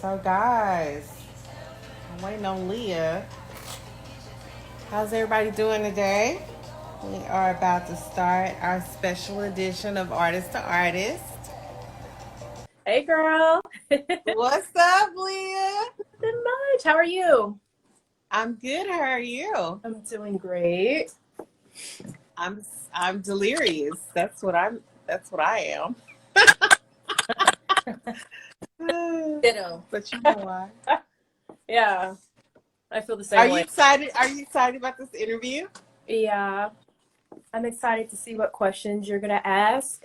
So, guys, I'm waiting on Leah. How's everybody doing today? We are about to start our special edition of Artist to Artist. Hey girl. Nothing What's up, Leah? much. How are you? I'm good. How are you? I'm doing great. I'm I'm delirious. That's what I am. Ditto. But you know why? Yeah, I feel the same way. Are you excited about this interview? Yeah, I'm excited to see what questions you're gonna ask.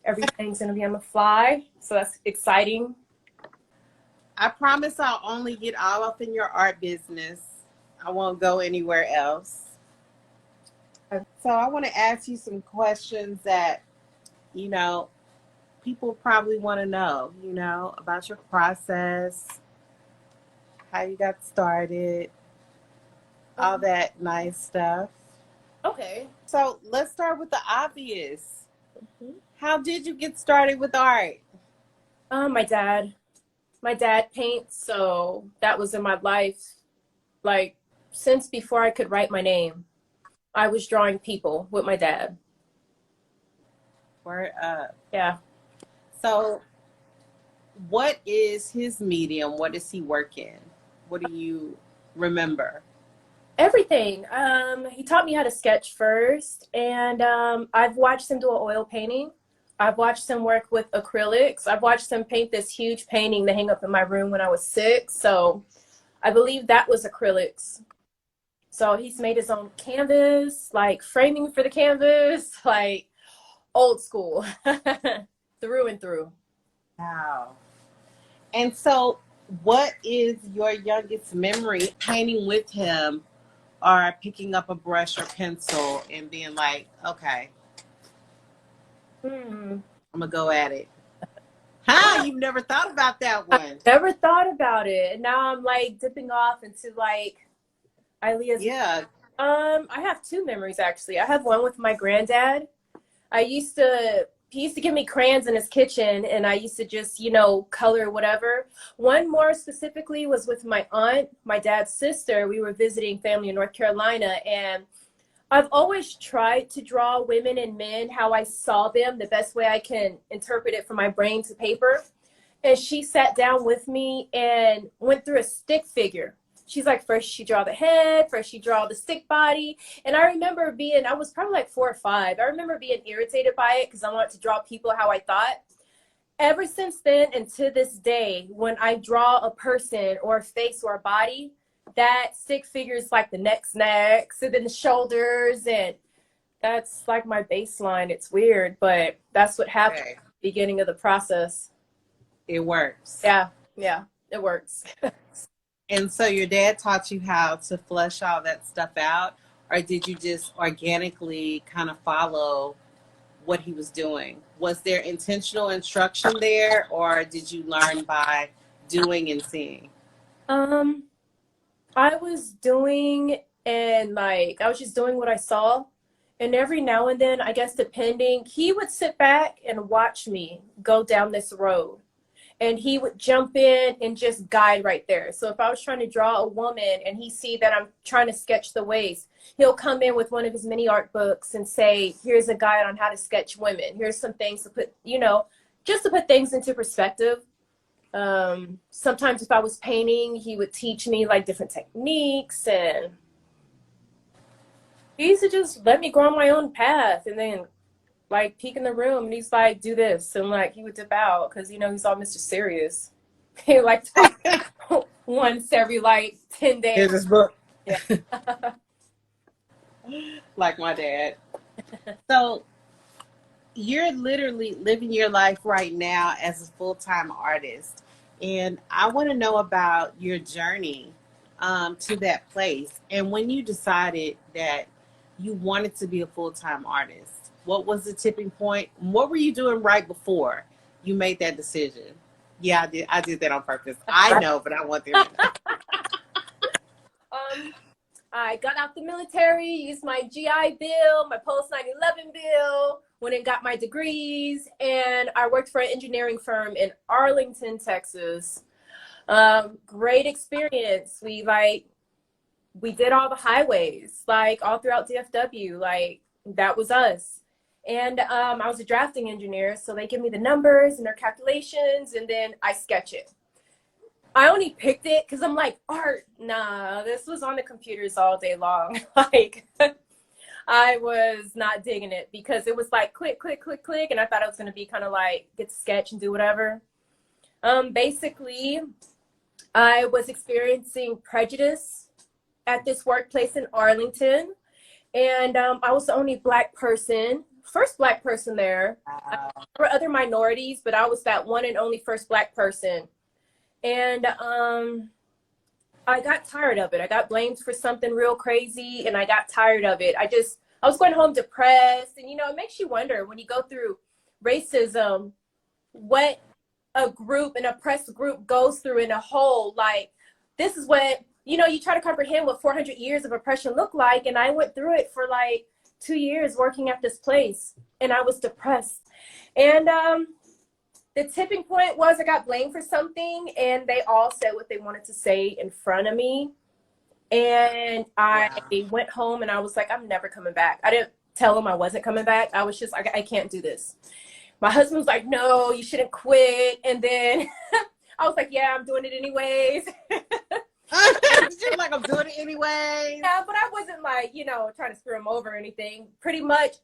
Everything's gonna be on the fly, so that's exciting. I promise I'll only get all up in your art business. I won't go anywhere else. So I want to ask you some questions that, you know, people probably want to know, about your process, how you got started, all Um, that nice stuff. okay. So let's start with the obvious. Mhm. How did you get started with art? My dad. My dad paints, so that was in my life. Like since before I could write my name, I was drawing people with my dad. Word up. Yeah. So what is his medium? What does he work in? What do you remember? Everything. He taught me how to sketch first, and I've watched him do an oil painting. I've watched him work with acrylics. I've watched him paint this huge painting to hang up in my room when I was 6. So I believe that was acrylics. So he's made his own canvas, like framing for the canvas, like old school, through and through. Wow. And so, what is your youngest memory painting with him or picking up a brush or pencil and being like, okay, Hmm. I'm going to go at it? Huh? You've never thought about that I one. never thought about it. And now I'm like dipping off into like Ilea's. Yeah. I have two memories actually. I have one with my granddad. He used to give me crayons in his kitchen and I used to just, color whatever. One more specifically was with my aunt, my dad's sister. We were visiting family in North Carolina, and I've always tried to draw women and men how I saw them, the best way I can interpret it from my brain to paper. And she sat down with me and went through a stick figure. She's like, first she draw the head, first she draw the stick body. And I was probably like 4 or 5. I remember being irritated by it because I wanted to draw people how I thought. Ever since then and to this day, when I draw a person or a face or a body, that stick figure is like the neck snacks and then the shoulders. And that's like my baseline. It's weird, but that's what happened at Okay. the beginning of the process. It works. Yeah, yeah, it works. And so, your dad taught you how to flesh all that stuff out, or did you just organically kind of follow what he was doing? Was there intentional instruction there, or did you learn by doing and seeing? Um, I was doing and like I was just doing what I saw. And every now and then, I guess depending, he would sit back and watch me go down this road. And he would jump in and just guide right there. So if I was trying to draw a woman and he see that I'm trying to sketch the waist, he'll come in with one of his mini art books and say, here's a guide on how to sketch women. Here's some things to put, just to put things into perspective. Sometimes if I was painting, he would teach me like different techniques, and he used to just let me go on my own path and then like peek in the room and he's like, do this. And like he would dip out because, he's all Mr. Serious. He like talk once every like 10 days. Here's this book. Yeah. Like my dad. So you're literally living your life right now as a full-time artist. And I want to know about your journey to that place. And when you decided that you wanted to be a full-time artist, what was the tipping point? What were you doing right before you made that decision? Yeah, I did that on purpose. I know, but I want them to know. um, I got out the military, used my GI Bill, my post 9/11 bill, went and got my degrees, and I worked for an engineering firm in Arlington, Texas. Great experience. We did all the highways, like all throughout DFW. Like that was us. And I was a drafting engineer, so they give me the numbers and their calculations, and then I sketch it. I only picked it because I'm like, art, nah, this was on the computers all day long. Like, I was not digging it because it was like click, click, click, click. And I thought it was going to be kind of like get to sketch and do whatever. Basically, I was experiencing prejudice at this workplace in Arlington. And I was the only Black person, first Black person there. There were other minorities, but I was that one and only first Black person. And I got tired of it. I got blamed for something real crazy, and I got tired of it. I was going home depressed. And, it makes you wonder when you go through racism, what a group, an oppressed group goes through in a whole. Like, this is what, you try to comprehend what 400 years of oppression look like. And I went through it for like 2 years working at this place, and I was depressed. And the tipping point was I got blamed for something, and they all said what they wanted to say in front of me. And I went home and I was like, I'm never coming back. I didn't tell them I wasn't coming back. I was just like, I can't do this. My husband was like, no, you shouldn't quit. And then I was like, yeah, I'm doing it anyways. You're like, I'm doing it anyway. Yeah, but I wasn't like, trying to screw him over or anything. Pretty much,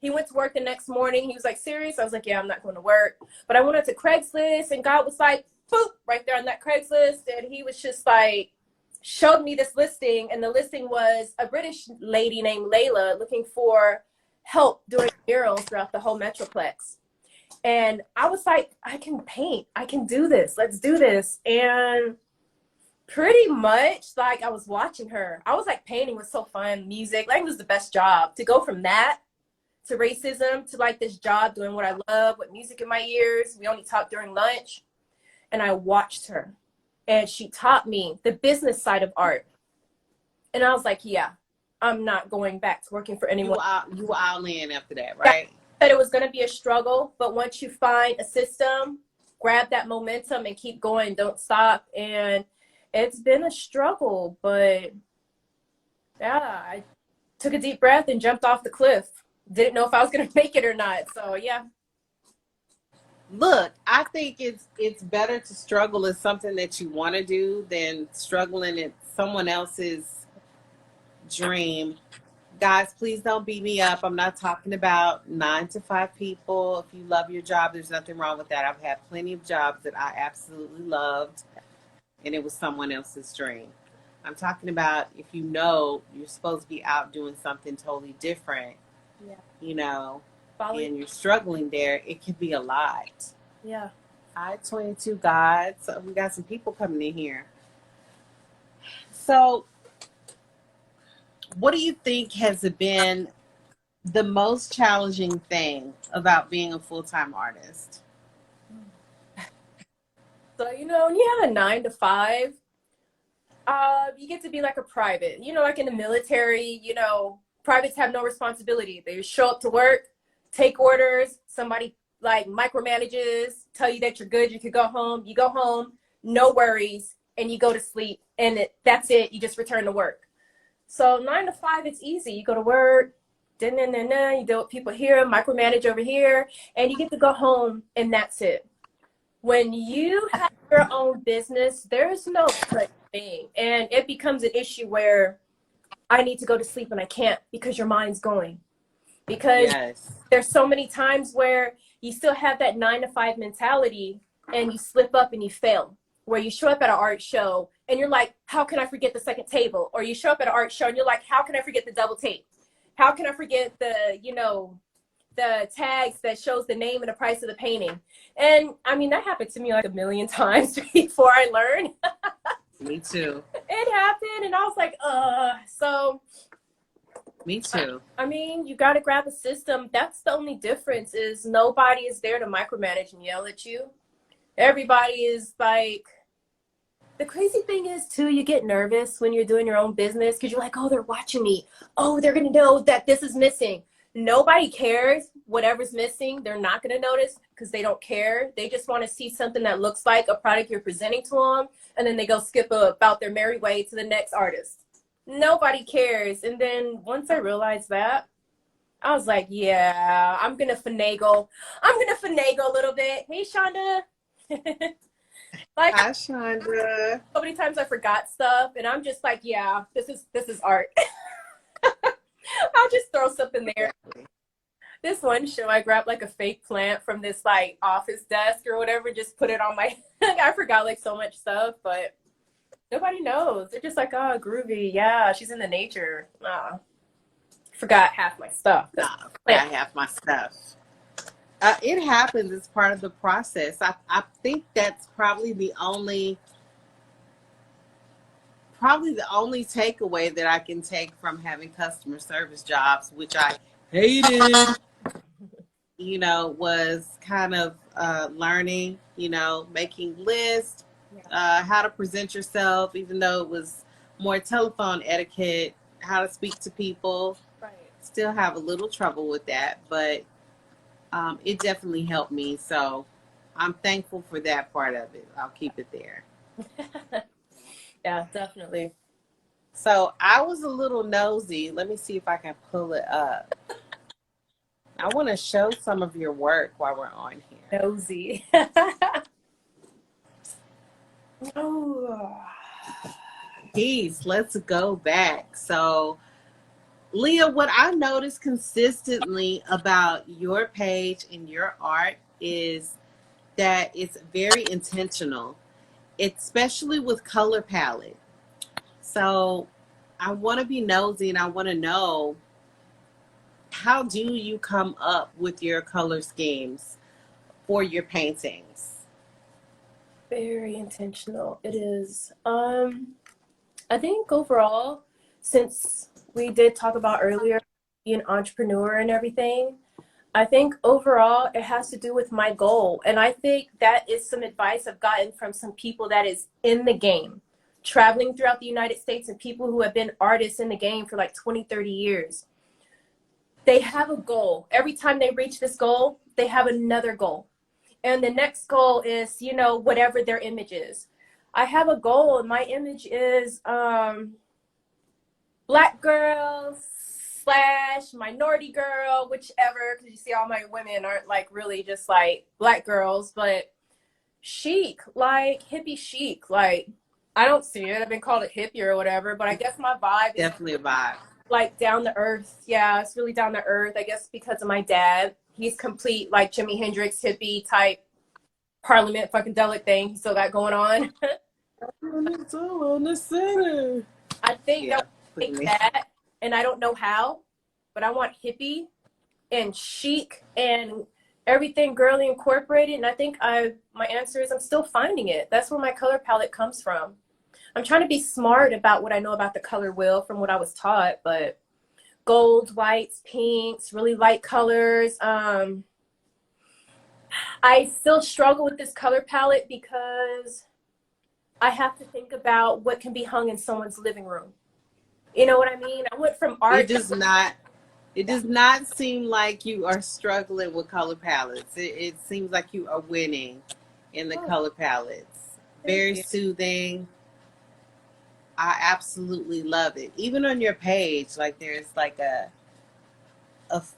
he went to work the next morning. He was like, serious? I was like, yeah, I'm not going to work. But I went on to Craigslist, and God was like, boop, right there on that Craigslist. And he was just like, showed me this listing. And the listing was a British lady named Layla looking for help doing murals throughout the whole Metroplex. And I was like, I can paint. I can do this. Let's do this. And pretty much, like, I was watching her. I was like, painting was so fun. Music, like, it was the best job. To go from that to racism to like this job doing what I love with music in my ears. We only talked during lunch. And I watched her, and she taught me the business side of art. And I was like, yeah, I'm not going back to working for anyone. You were all in after that, right? That it was going to be a struggle, but once you find a system, grab that momentum and keep going, don't stop. And it's been a struggle, but yeah, I took a deep breath and jumped off the cliff. Didn't know if I was going to make it or not. So yeah. Look, I think it's better to struggle at something that you want to do than struggling at someone else's dream. Guys, please don't beat me up. I'm not talking about 9 to 5 people. If you love your job, there's nothing wrong with that. I've had plenty of jobs that I absolutely loved, and it was someone else's dream. I'm talking about if you're supposed to be out doing something totally different, and you're struggling there, it can be a lot. Yeah. I-22 God. So we got some people coming in here. So what do you think has been the most challenging thing about being a full-time artist? So, when you have a 9 to 5, you get to be like a private, like in the military, privates have no responsibility. They just show up to work, take orders, somebody like micromanages, tell you that you're good, you could go home, you go home, no worries, and you go to sleep, and that's it, you just return to work. So 9 to 5, it's easy. You go to work, you deal with people here, micromanage over here, and you get to go home, and that's it. When you have your own business, there's no such thing, and it becomes an issue where I need to go to sleep and I can't because your mind's going. Because there's so many times where you still have that 9 to 5 mentality and you slip up and you fail. Where you show up at an art show and you're like, how can I forget the second table? Or you show up at an art show and you're like, how can I forget the double tape? How can I forget the tags that shows the name and the price of the painting? And I mean, that happened to me like a million times before I learned. Me too. It happened and I was like, so. Me too. I mean, you got to grab a system. That's the only difference is nobody is there to micromanage and yell at you. Everybody is like, the crazy thing is too, you get nervous when you're doing your own business because you're like, oh, they're watching me. Oh, they're going to know that this is missing. Nobody cares. Whatever's missing, they're not going to notice because they don't care. They just want to see something that looks like a product you're presenting to them, and then they go skip about their merry way to the next artist. Nobody cares. And then once I realized that, I was like, yeah, I'm going to finagle. I'm going to finagle a little bit. Hey, Shonda. Like, Hi, Shonda. so many times I forgot stuff, and I'm just like, yeah, this is art. I'll just throw something there. This one show, I grabbed like a fake plant from this like office desk or whatever, just put it on my, I forgot like so much stuff, but nobody knows. They're just like, oh, groovy. Yeah, she's in the nature. Forgot half my stuff. No, I have my stuff. It happens. It's part of the process. I think that's probably the only takeaway that I can take from having customer service jobs, which I hated, was kind of learning, making lists, how to present yourself, even though it was more telephone etiquette, how to speak to people. Right. Still have a little trouble with that, but it definitely helped me. So I'm thankful for that part of it. I'll keep it there. Yeah, definitely. So I was a little nosy. Let me see if I can pull it up. I want to show some of your work while we're on here. Nosy. Oh. Peace. Let's go back. So, Leah, what I noticed consistently about your page and your art is that it's very intentional, especially with color palette. So I want to be nosy and I want to know, how do you come up with your color schemes for your paintings? Very intentional. It is. I think overall, since we did talk about earlier being an entrepreneur and everything, I think overall it has to do with my goal. And I think that is some advice I've gotten from some people that is in the game, traveling throughout the United States, and people who have been artists in the game for like 20, 30 years. They have a goal. Every time they reach this goal, they have another goal. And the next goal is, whatever their image is. I have a goal, and my image is Black girl / minority girl, whichever, because you see all my women aren't like really just like Black girls, but chic, like hippie chic. Like, I don't see it. I've been called a hippie or whatever, but I guess my vibe is Definitely a vibe. like down to earth. Yeah, it's really down to earth. I guess because of my dad. He's complete like Jimi Hendrix hippie type Parliament funkadelic thing he still got going on. On the center. I think that take that, and I don't know how, but I want hippie and chic and everything girly incorporated. And I think my answer is I'm still finding it. That's where my color palette comes from. I'm trying to be smart about what I know about the color wheel from what I was taught, but gold, whites, pinks, really light colors. I still struggle with this color palette because I have to think about what can be hung in someone's living room. You know what I mean? I went from art. It does not seem like you are struggling with color palettes. It seems like you are winning in the color palettes. Very soothing. I absolutely love it. Even on your page, like there's like a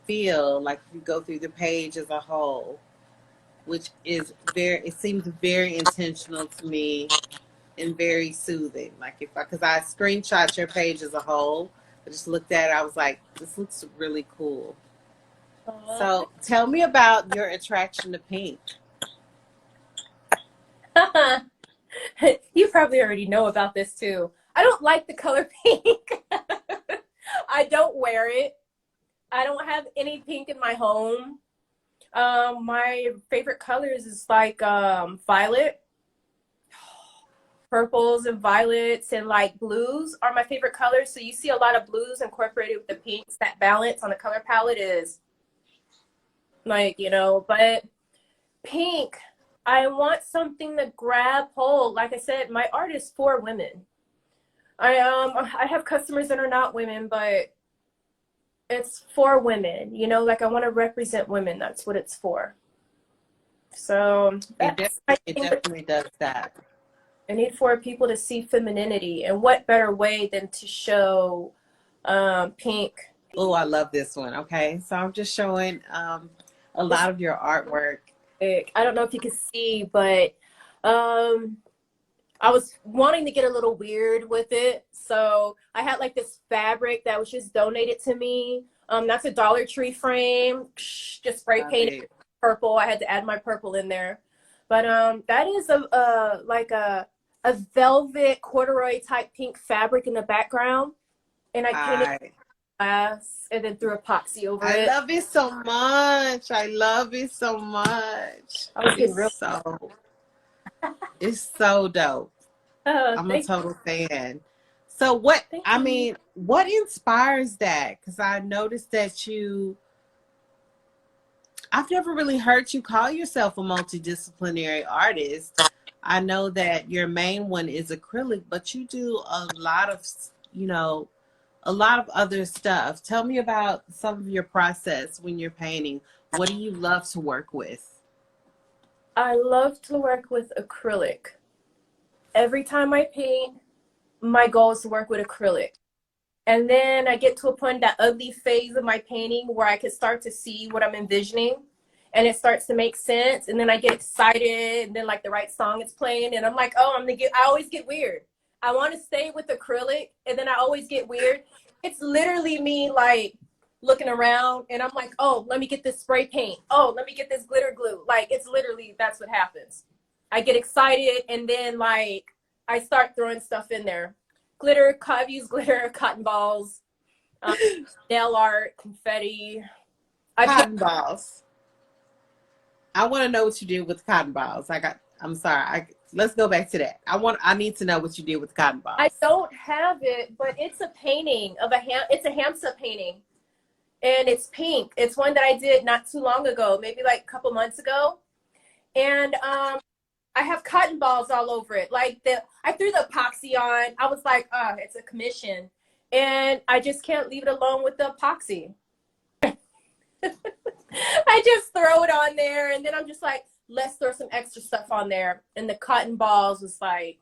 feel, like you go through the page as a whole, which is it seems very intentional to me and very soothing. Like because I screenshot your page as a whole, I just looked at it, I was like, this looks really cool. So tell me about your attraction to pink. You probably already know about this too. I don't like the color pink. I don't wear it. I don't have any pink in my home. My favorite colors is like violet, purples and violets, and like blues are my favorite colors. So you see a lot of blues incorporated with the pinks. That balance on the color palette is like, but pink, I want something to grab hold. Like I said, my art is for women. I have customers that are not women, but It's for women, you know, like I want to represent women. That's what it's for. So that's, I It think, definitely does that. I need for people to see femininity, and what better way than to show pink. Oh, I love this one. Okay, so I'm just showing a lot of your artwork. I don't know if you can see, but um, I was wanting to get a little weird with it. So I had like this fabric that was just donated to me. That's a Dollar Tree frame, just spray Love painted it. purple. I had to add my purple in there. But that is a like a velvet corduroy type pink fabric in the background. And I painted I glass and then threw epoxy over I it. love it so much. I love it so much. I was getting real. It's so dope. I'm a Thank total fan. So what, thank I you. mean, what inspires that? Because I noticed that I've never really heard you call yourself a multidisciplinary artist. I know that your main one is acrylic, but you do a lot of, you know, a lot of other stuff. Tell me about some of your process when you're painting. What do you love to work with? I love to work with acrylic. Every time I paint, my goal is to work with acrylic. And then I get to a point, that ugly phase of my painting, where I can start to see what I'm envisioning and it starts to make sense. And then I get excited, and then like the right song is playing and I'm like, oh, I always get weird. I want to stay with acrylic and then I always get weird. It's literally me like looking around and I'm like, oh, let me get this spray paint. Oh, let me get this glitter glue. Like it's literally, that's what happens. I get excited and then like I start throwing stuff in there. Glitter, I've used glitter, cotton balls, um, nail art, confetti. I put, Cotton balls. I want to know what you did with cotton balls. I'm sorry. Let's go back to that. I need to know what you did with cotton I balls. don't have it, but it's a painting of it's a Hamsa painting. And it's pink. It's one that I did not too long ago, maybe like a couple months ago. And I have cotton balls all over it. Like I threw the epoxy on. I was like, it's a commission. And I just can't leave it alone with the epoxy. I just throw it on there and then I'm just like, let's throw some extra stuff on there. And the cotton balls was like,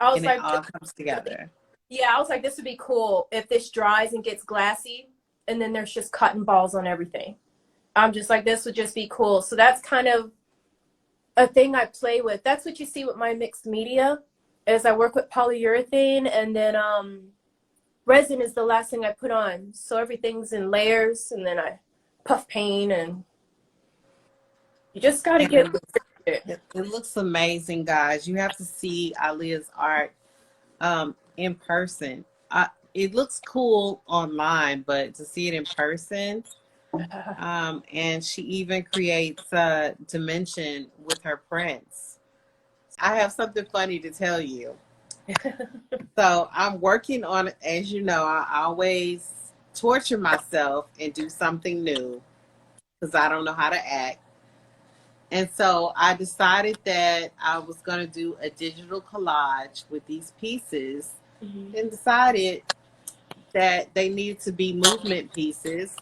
I was And it like, all comes together. yeah, I was like, this would be cool if this dries and gets glassy and then there's just cotton balls on everything. I'm just like, this would just be cool. So that's kind of a thing I play with. That's what you see with my mixed media is I work with polyurethane and then resin is the last thing I put on. So everything's in layers and then I puff paint and you just got to And get it. it looks amazing, guys. You have to see Aaliyah's art in person. It looks cool online, but to see it in person, and she even creates a dimension with her prints. I have something funny to tell you. So I'm working on, as you know, I always torture myself and do something new because I don't know how to act. And so I decided that I was going to do a digital collage with these pieces and decided that they needed to be movement pieces.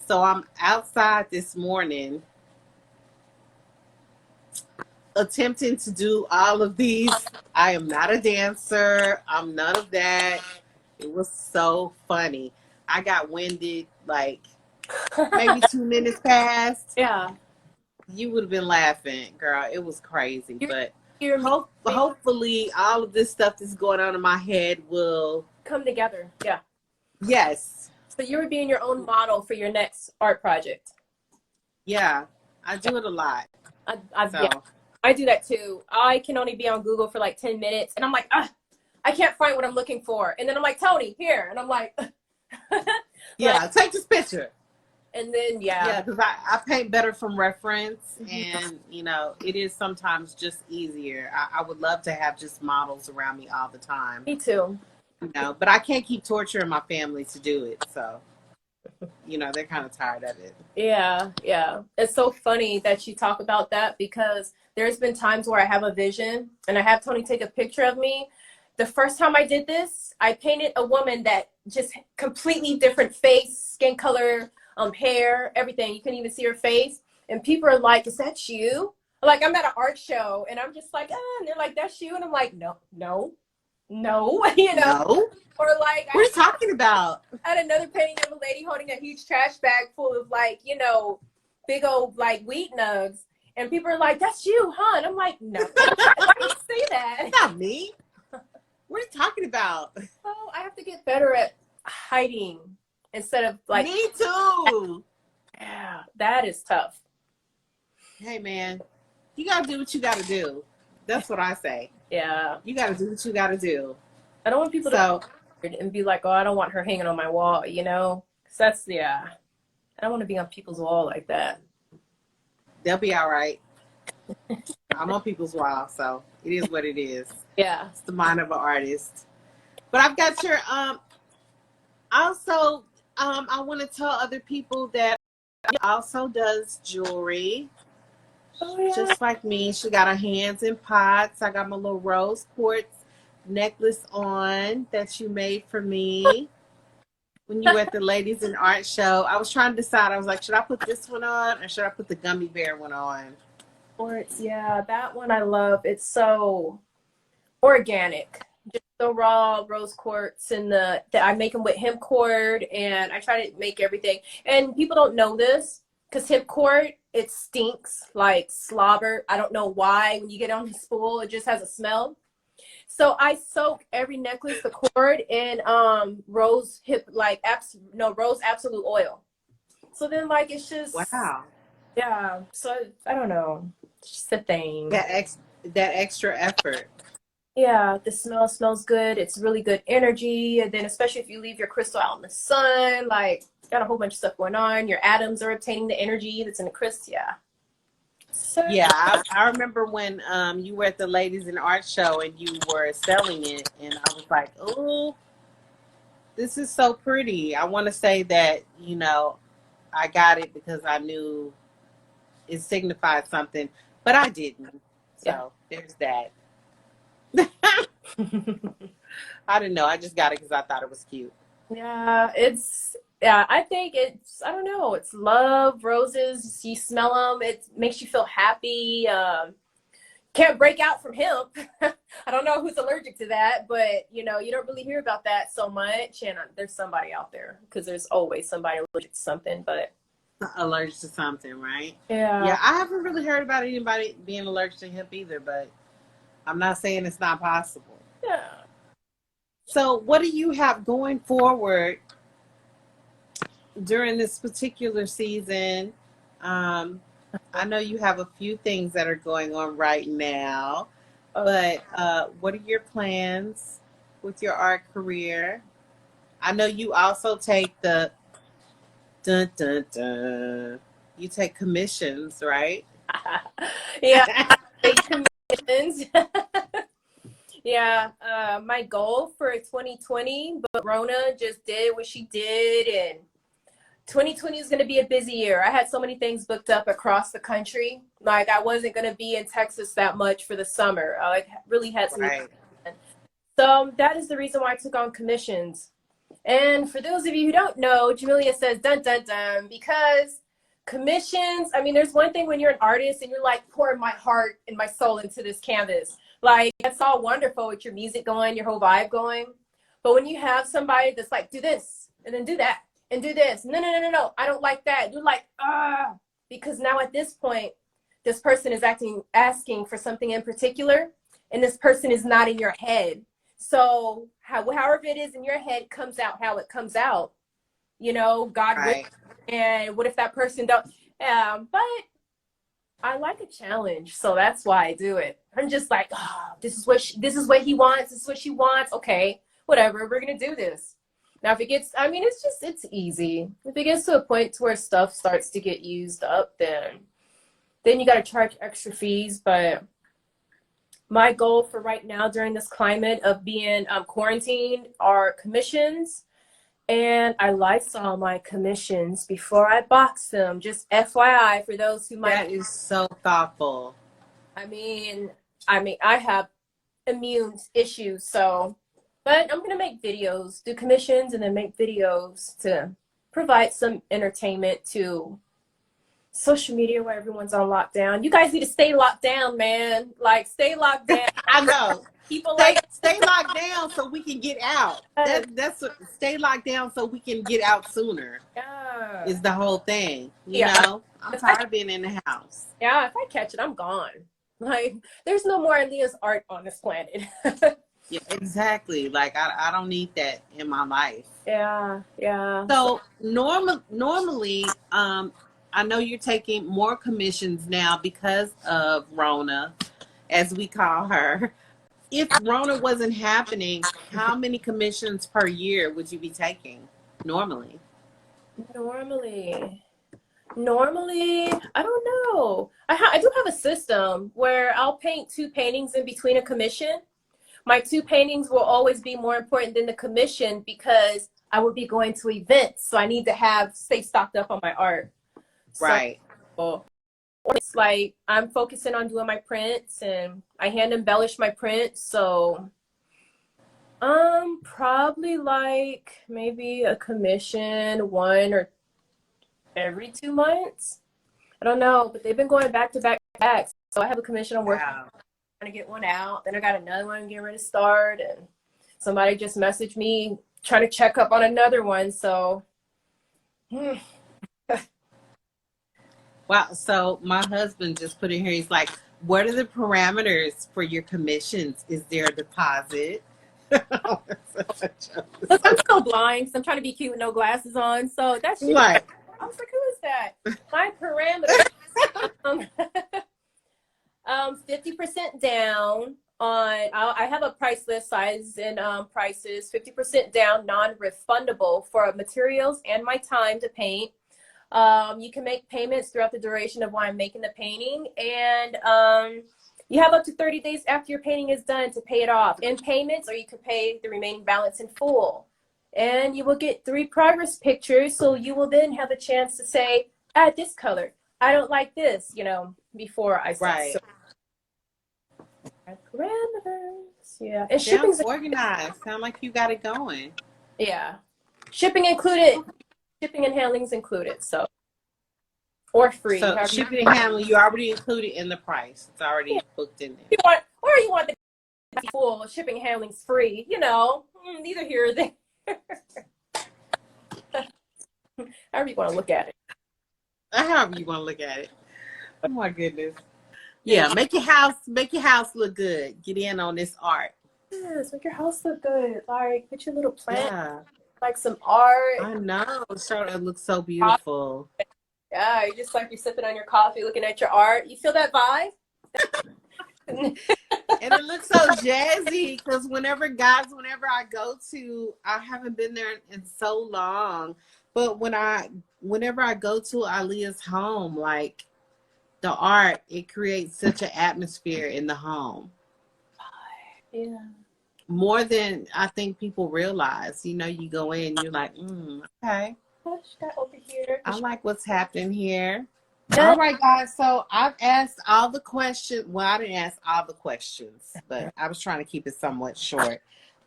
So I'm outside this morning attempting to do all of these. I am not a dancer. I'm none of that. It was so funny. I got winded like maybe 2 minutes past. Yeah. You would have been laughing, girl. It was crazy. You're, But you're hopefully all of this stuff that's going on in my head will, come together. Yeah. yes. So you're being your own model for your next art project. Yeah. I do it a lot. Yeah, So I do that too. I can only be on Google for like 10 minutes and I'm like, I can't find what I'm looking for. And then I'm like, Tony, here. And I'm like, like, yeah, take this picture. and then, Yeah, yeah. because I paint better from reference, and it is sometimes just easier. I would love to have just models around me all the time, Me too. but I can't keep torturing my family to do it. So, they're kind of tired of it. Yeah, yeah. It's so funny that you talk about that because there's been times where I have a vision and I have Tony take a picture of me the first time I did this, I painted a woman that just completely different face, skin color, hair, everything. You couldn't even see her face. And people are like, is that you? Like, I'm at an art show and I'm just like, ah, and they're like, that's you. And I'm like, no, no, no, you know? No. Or like, What are you talking about? I had another painting of a lady holding a huge trash bag full of like, you know, big old like wheat nugs. And people are like, that's you, huh? And I'm like, no. Why do you say that? It's not me. What are you talking about? Oh, I have to get better at hiding instead of like. Me too. Yeah, that is tough. Hey, man, you got to do what you got to do. That's what I say. Yeah. You got to do what you got to do. I don't want people to and be like, oh, I don't want her hanging on my wall, you know? Because that's, yeah. I don't want to be on people's wall like that. They'll be all right. I'm on people's wall, so it is what it is. Yeah. It's the mind of an artist. But I've got your, also, I want to tell other people that she also does jewelry. Oh, yeah. Just like me. She got her hands in pots. I got my little rose quartz necklace on that you made for me when you were at the Ladies in Art show. I was trying to decide. I was like, should I put this one on or should I put the gummy bear one on? Quartz, yeah, that one I love. It's so organic. Just the raw rose quartz and the I make them with hemp cord, and I try to make everything. And people don't know this because hemp cord, it stinks like slobber. I don't know why. When you get on the spool, it just has a smell. So I soak every necklace, the cord, in rose absolute oil. So then like it's just Wow. yeah. So I don't know. It's just a thing. That extra effort. Yeah, the smell smells good. It's really good energy. And then especially if you leave your crystal out in the sun, like got a whole bunch of stuff going on. Your atoms are obtaining the energy that's in the crystal. Yeah. So Yeah, I remember when you were at the Ladies in Art show and you were selling it, and I was like, oh, this is so pretty. I want to say that, you know, I got it because I knew it signified something, but I didn't. So there's that. I didn't know. I just got it because I thought it was cute. yeah, I think it's, I don't know, it's love, roses, you smell them, it makes you feel happy. Can't break out from hemp. I don't know who's allergic to that, but you know, you don't really hear about that so much. And there's somebody out there because there's always somebody allergic to something, but Allergic to something, right? yeah. Yeah, I haven't really heard about anybody being allergic to hemp either, but I'm not saying it's not possible. Yeah. So what do you have going forward during this particular season? I know you have a few things that are going on right now, but what are your plans with your art career? I know you also take the dun dun dun. You take commissions, right? Yeah. Big commissions. Yeah. My goal for 2020, but Rona just did what she did, and 2020 is going to be a busy year. I had so many things booked up across the country. Like I wasn't going to be in Texas that much for the summer. I like really had some. Right. So that is the reason why I took on commissions. And for those of you who don't know, Jamelia says dun dun dun, because commissions, I mean, there's one thing when you're an artist and you're like pouring my heart and my soul into this canvas. Like that's all wonderful with your music going, your whole vibe going. But when you have somebody that's like, do this and then do that and do this. No, I don't like that. You're like, because now at this point, this person is asking for something in particular, and this person is not in your head. So however it is in your head comes out how it comes out. You know, God Right. will. And what if that person don't? But I like a challenge, so that's why I do it. I'm just like, this is what he wants. This is what she wants. Okay, whatever. We're gonna do this. Now, if it gets, I mean, it's easy. If it gets to a point to where stuff starts to get used up, then you got to charge extra fees. But my goal for right now during this climate of being quarantined are commissions. And I Lysol my commissions before I box them. Just FYI for those who might. That is so thoughtful. I mean, I have immune issues. So, but I'm gonna make videos, do commissions, and then make videos to provide some entertainment to social media where everyone's on lockdown. You guys need to stay locked down, man. Like, stay locked down. I know. People like Stay locked down so we can get out. Stay locked down so we can get out sooner. yeah. Is the whole thing. You Yeah. know, I'm tired of being in the house. Yeah, if I catch it, I'm gone. Like, there's no more Ilea's art on this planet. Yeah, exactly. Like I don't need that in my life. Yeah, yeah. So normally, I know you're taking more commissions now because of Rona, as we call her. If Rona wasn't happening, how many commissions per year would you be taking normally? Normally, I don't know. I do have a system where I'll paint 2 paintings in between a commission. My 2 paintings will always be more important than the commission because I will be going to events, so I need to stay stocked up on my art. Right. So, it's like I'm focusing on doing my prints, and I hand embellish my prints. So, probably like maybe a commission 1 or every 2 months. I don't know, but they've been going back to back to back. So I have a commission I'm working on, trying to get one out. Then I got another one getting ready to start, and somebody just messaged me trying to check up on another one. So, Wow. So my husband just put in here. He's like, "What are the parameters for your commissions? Is there a deposit?" look, I'm so blind because I'm trying to be cute with no glasses on. So that's Right. I was like, who is that? My parameters. 50% down on, I have a price list, size and prices, 50% down, non-refundable for materials and my time to paint. You can make payments throughout the duration of while I'm making the painting, and you have up to 30 days after your painting is done to pay it off in payments, or you can pay the remaining balance in full. And you will get 3 progress pictures, so you will then have a chance to say, add this color. I don't like this, before I start. Right. So, parameters, yeah. And shipping's organized. Sound like you got it going. Yeah. Shipping included. Shipping and handling's included, so. Or free. So shipping and handling, you already included in the price. It's already booked in there. You want the full shipping and handling's free, neither here or there. However you want to look at it. However you want to look at it. Oh my goodness. Yeah, make your house look good. Get in on this art. Yes, make your house look good. Like, put your little plant, Yeah. like some art. I know. It looks so beautiful. Yeah, you're you're sipping on your coffee, looking at your art. You feel that vibe? And it looks so jazzy because whenever I go to, I haven't been there in so long, but whenever I go to Ilea's home, like the art, it creates such an atmosphere in the home. Yeah. More than I think people realize. You go in, you're like, okay. Push that over here. I like what's happening here. All right, guys. So I've asked all the questions. Well, I didn't ask all the questions, but I was trying to keep it somewhat short.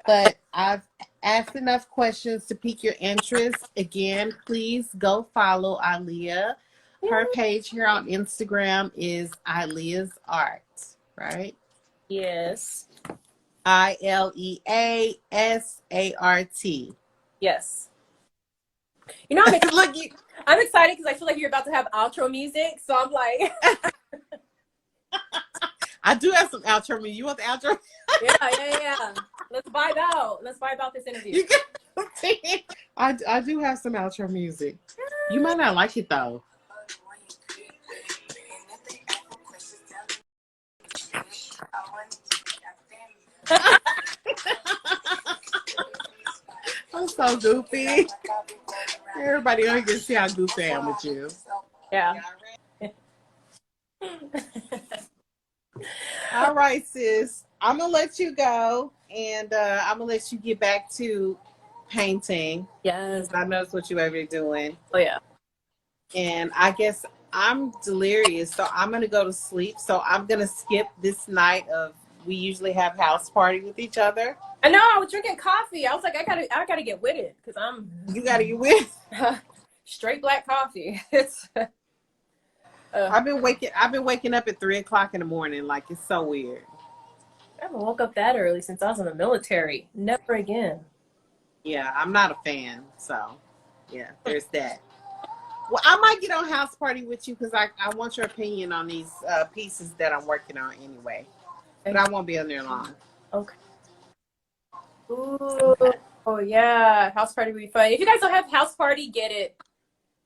But I've asked enough questions to pique your interest. Again, please go follow Ilea. Her page here on Instagram is Ilea's Art, right? Yes. ILEASART. Yes. I'm excited because I feel like you're about to have outro music, so I'm like. I do have some outro music. You want the outro? Yeah. Let's vibe out. Let's vibe out this interview. I do have some outro music. You might not like it though. I'm so goofy. Everybody only can see how goofy I am with you. Yeah. All right, sis. I'm gonna let you go, and I'm gonna let you get back to painting. Yes. I know that's what you're ever doing. Oh yeah. And I guess I'm delirious, so I'm gonna go to sleep. So I'm gonna skip this night of we usually have house party with each other. I know, I was drinking coffee. I was like, I gotta get with it because I'm You gotta get with. straight black coffee. It's I've been waking up at 3 o'clock in the morning. Like, it's so weird. I haven't woke up that early since I was in the military. Never again. Yeah, I'm not a fan. So, yeah, there's that. Well, I might get on house party with you because I want your opinion on these pieces that I'm working on anyway. But I won't be on there long. Okay. Ooh. Oh yeah, house party would be fun. If you guys don't have house party, get it.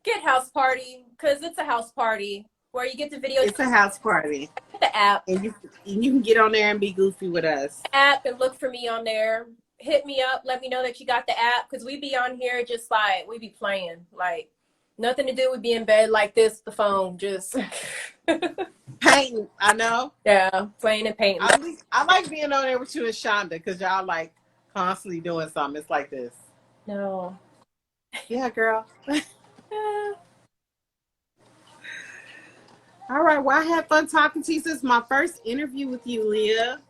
Get house party because it's a house party where you get the video. It's a house party. The app. And you can get on there and be goofy with us. App and look for me on there. Hit me up. Let me know that you got the app because we be on here just like we be playing. Like nothing to do with being in bed like this, the phone, just painting. I know. Yeah, playing and painting. I like being on there with you and Shonda because y'all like constantly doing something. It's like this. No. Yeah, girl. All right. Well, I had fun talking to you. This is my first interview with you, Leah.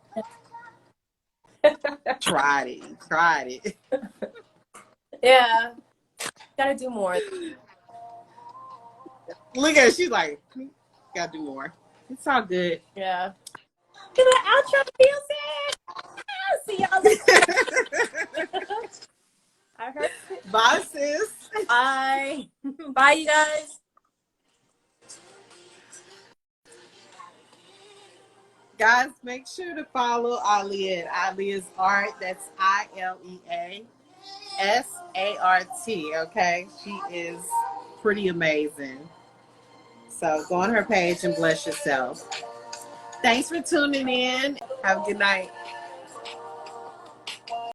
Tried it. Yeah. Gotta do more. Look at her. She's like, gotta do more. It's all good. Yeah. Do the outro music. See y'all later. I heard. Bye, sis. Bye. Bye, you guys. Guys, make sure to follow Ilea at Ilea's Art. That's ILEA SART. Okay, she is pretty amazing. So go on her page and bless yourself. Thanks for tuning in. Have a good night.